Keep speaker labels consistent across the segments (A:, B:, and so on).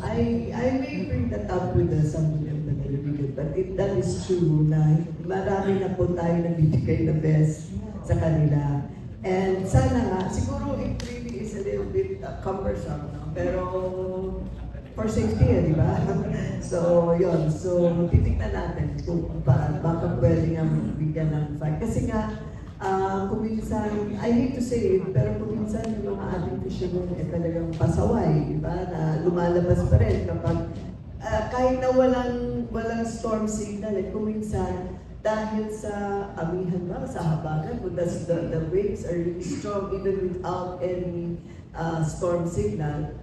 A: I may bring that up with somebody of the Nalibigit, but if that is true, na marami na po tayo nagbibigay na best sa kanila. And sana nga, siguro it really is a little bit cumbersome, no? Pero for safety, di ba? So, yun. So, titignan natin kung baka pwede nga bigyan ng fine. Kasi nga, kung minsan, I hate to say it, pero kung minsan yung mga ating fishermen ay talagang pasaway, di ba? Na lumalabas pa rin kapag kahit na walang storm signal, kung minsan, dahil sa amihan ba, sa habagat, the waves are really strong even without any storm signal,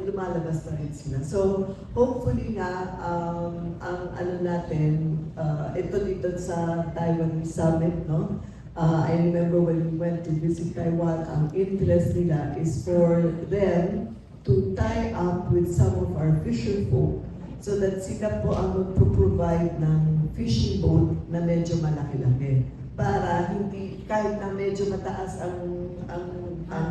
A: lumalabas pa rin sila. So, hopefully nga, ang ano natin, ito dito sa Taiwan Summit, no? I remember when we went to visit Taiwan, ang interest nila is for them to tie up with some of our fisher folk so that sila po ang magpo-provide ng fishing boat na medyo malaki-laki para hindi, kahit na medyo mataas ang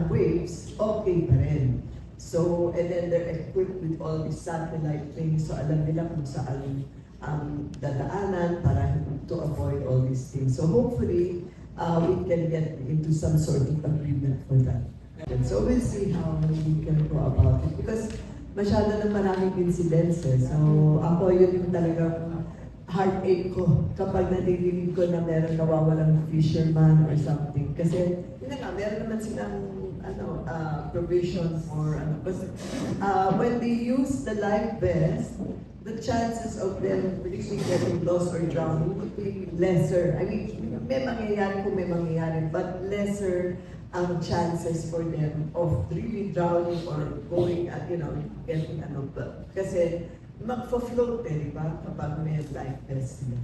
A: waves, okay pa rin. So, and then they're equipped with all these satellite things, so alam nila kung saan ang dadaanan para to avoid all these things. So hopefully, we can get into some sort of agreement for that. And so we'll see how we can go about it. Because masyado na maraming incidences. So ako yun yung talagang heartache ko kapag nadidinig ko na meron nawawalang fisherman or something. Kasi yun nga, meron naman silang provision for because when they use the life vest, the chances of them really getting lost or drowning would be lesser. I mean, may mangyayari kung may mangyayari, but lesser ang chances for them of really drowning or going at, getting kasi magpa-float di ba? Kapag may life vest sila.